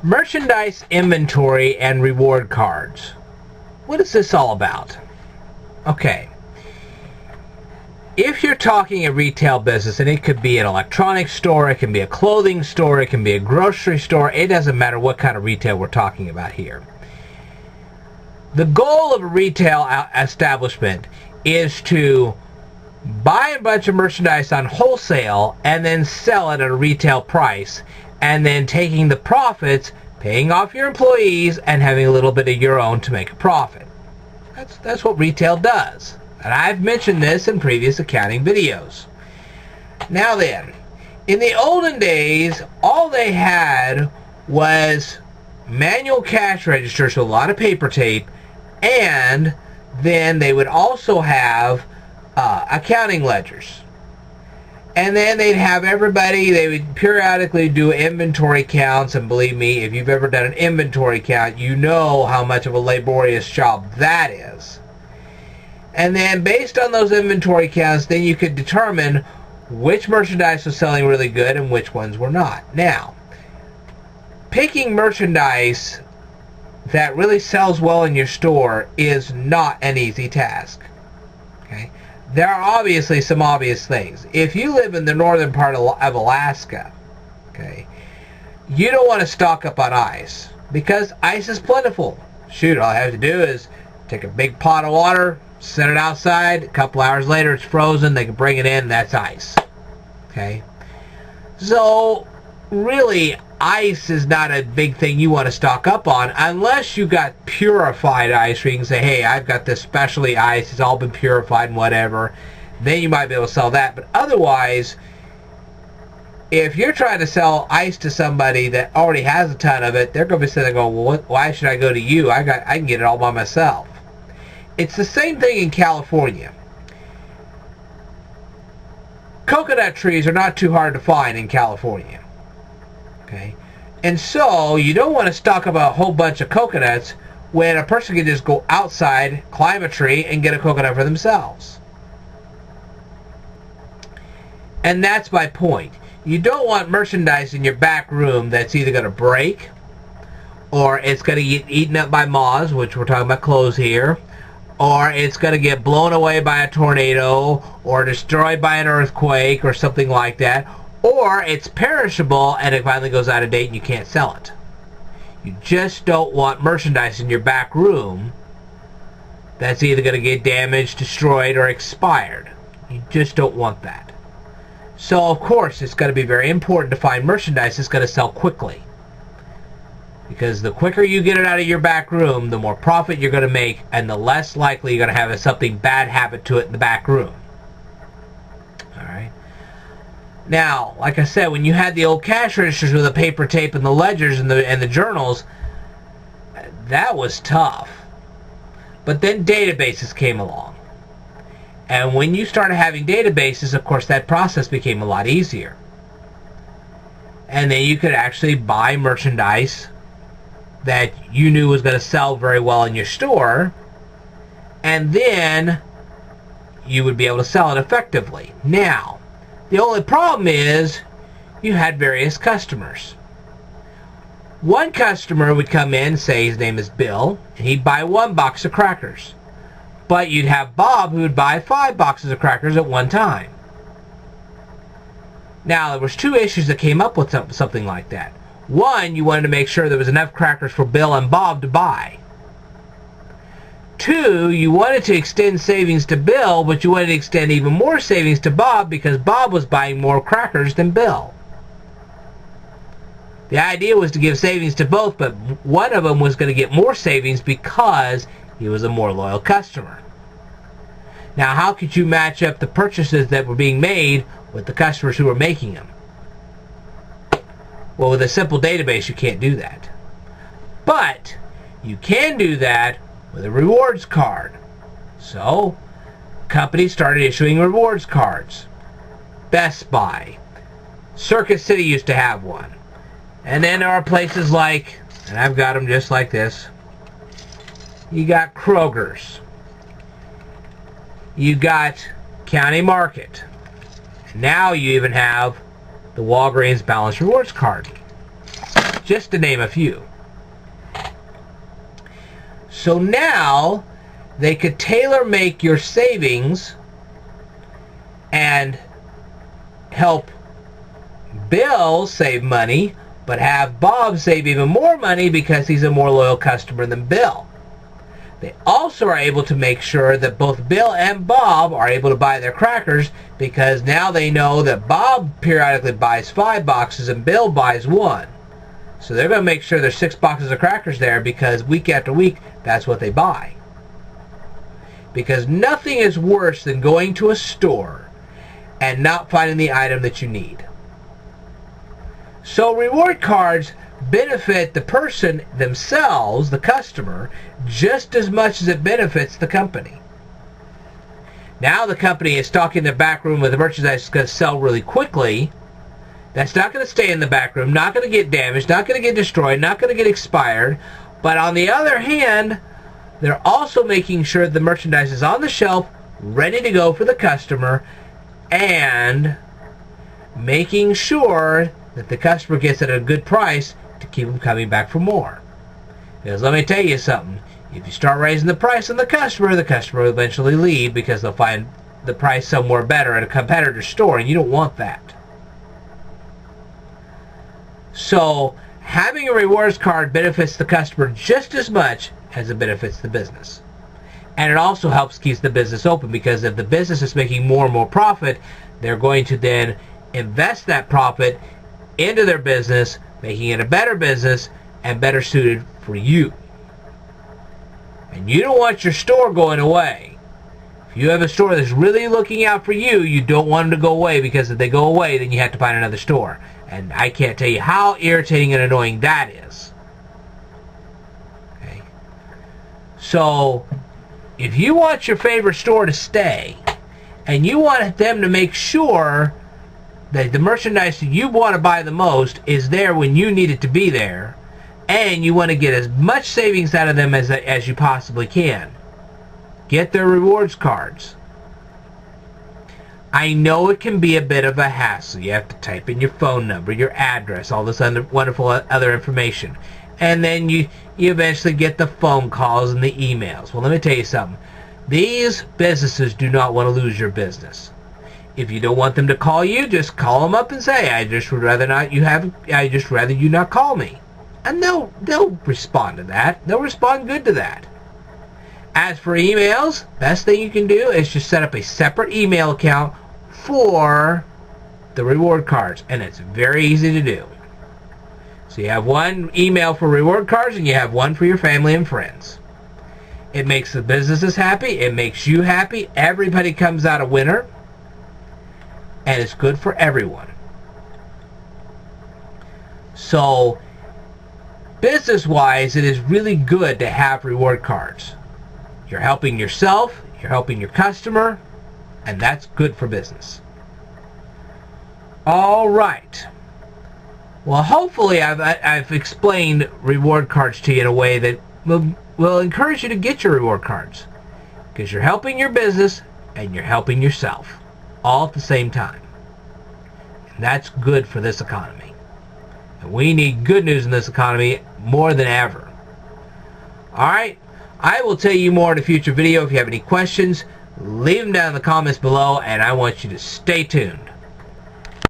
Merchandise inventory and reward cards. What is this all about? Okay. If you're talking a retail business, and it could be an electronics store, it can be a clothing store, it can be a grocery store, it doesn't matter what kind of retail we're talking about here. The goal of a retail establishment is to buy a bunch of merchandise on wholesale and then sell it at a retail price, and then taking the profits, paying off your employees, and having a little bit of your own to make a profit. That's what retail does. And I've mentioned this in previous accounting videos. Now then, in the olden days, all they had was manual cash registers with a lot of paper tape, and then they would also have accounting ledgers. And then they'd have everybody, they would periodically do inventory counts, and believe me, if you've ever done an inventory count, you know how much of a laborious job that is. And then based on those inventory counts, then you could determine which merchandise was selling really good and which ones were not. Now, picking merchandise that really sells well in your store is not an easy task. Okay? There are obviously some obvious things. If you live in the northern part of Alaska, okay, you don't want to stock up on ice because ice is plentiful. Shoot, all I have to do is take a big pot of water, set it outside, a couple hours later it's frozen, they can bring it in, that's ice. Okay? So, really, ice is not a big thing you want to stock up on unless you got purified ice where you can say, hey, I've got this specialty ice, it's all been purified and whatever. Then you might be able to sell that. But otherwise, if you're trying to sell ice to somebody that already has a ton of it, they're going to be sitting there going, well, why should I go to you? I can get it all by myself. It's the same thing in California. Coconut trees are not too hard to find in California. Okay? And so you don't want to stock up a whole bunch of coconuts when a person can just go outside, climb a tree, and get a coconut for themselves. And that's my point. You don't want merchandise in your back room that's either going to break, or it's going to get eaten up by moths, which we're talking about clothes here, or it's going to get blown away by a tornado, or destroyed by an earthquake, or something like that, or it's perishable and it finally goes out of date and you can't sell it. You just don't want merchandise in your back room that's either going to get damaged, destroyed, or expired. You just don't want that. So, of course, it's going to be very important to find merchandise that's going to sell quickly. Because the quicker you get it out of your back room, the more profit you're going to make, and the less likely you're going to have something bad happen to it in the back room. Alright? Now, like I said, when you had the old cash registers with the paper tape and the ledgers and the journals, that was tough. But then databases came along. And when you started having databases, of course, that process became a lot easier. And then you could actually buy merchandise that you knew was going to sell very well in your store, and then you would be able to sell it effectively. Now, the only problem is you had various customers. One customer would come in, say his name is Bill, and he'd buy 1 box of crackers. But you'd have Bob who would buy 5 boxes of crackers at one time. Now, there was 2 issues that came up with something like that. One, you wanted to make sure there was enough crackers for Bill and Bob to buy. 2, you wanted to extend savings to Bill, but you wanted to extend even more savings to Bob because Bob was buying more crackers than Bill. The idea was to give savings to both, but one of them was going to get more savings because he was a more loyal customer. Now, how could you match up the purchases that were being made with the customers who were making them? Well, with a simple database, you can't do that. But you can do that with a rewards card. So, companies started issuing rewards cards. Best Buy. Circuit City used to have one. And then there are places like, and I've got them just like this, you got Kroger's. You got County Market. And now you even have the Walgreens Balanced Rewards card. just to name a few. So now they could tailor make your savings and help Bill save money, but have Bob save even more money because he's a more loyal customer than Bill. They also are able to make sure that both Bill and Bob are able to buy their crackers, because now they know that Bob periodically buys 5 boxes and Bill buys 1. So they're going to make sure there's 6 boxes of crackers there, because week after week, that's what they buy. Because nothing is worse than going to a store and not finding the item that you need. So reward cards benefit the person themselves, the customer, just as much as it benefits the company. Now the company is stocking their back room with the merchandise that's going to sell really quickly. That's not going to stay in the back room, not going to get damaged, not going to get destroyed, not going to get expired. But on the other hand, they're also making sure the merchandise is on the shelf, ready to go for the customer, and making sure that the customer gets it at a good price to keep them coming back for more. Because let me tell you something, if you start raising the price on the customer will eventually leave, because they'll find the price somewhere better at a competitor's store, and you don't want that. So having a rewards card benefits the customer just as much as it benefits the business. And it also helps keep the business open, because if the business is making more and more profit, they're going to then invest that profit into their business, making it a better business and better suited for you. And you don't want your store going away. If you have a store that's really looking out for you, you don't want them to go away, because if they go away, then you have to find another store. And I can't tell you how irritating and annoying that is. Okay. So if you want your favorite store to stay, and you want them to make sure that the merchandise that you want to buy the most is there when you need it to be there, and you want to get as much savings out of them as you possibly can, get their rewards cards. I know it can be a bit of a hassle. You have to type in your phone number, your address, all this wonderful other information. And then you eventually get the phone calls and the emails. Well, let me tell you something. These businesses do not want to lose your business. If you don't want them to call you, just call them up and say, I just would rather you not call me. And they'll respond to that. They'll respond good to that. As for emails, best thing you can do is just set up a separate email account for the reward cards, and it's very easy to do. So you have one email for reward cards, and you have one for your family and friends. It makes the businesses happy. It makes you happy. Everybody comes out a winner, and it's good for everyone. So business-wise, it is really good to have reward cards. You're helping yourself, you're helping your customer, and that's good for business. All right. Well, hopefully I've explained reward cards to you in a way that will encourage you to get your reward cards, because you're helping your business and you're helping yourself all at the same time. And that's good for this economy. And we need good news in this economy more than ever. All right. I will tell you more in a future video. If you have any questions, leave them down in the comments below, and I want you to stay tuned.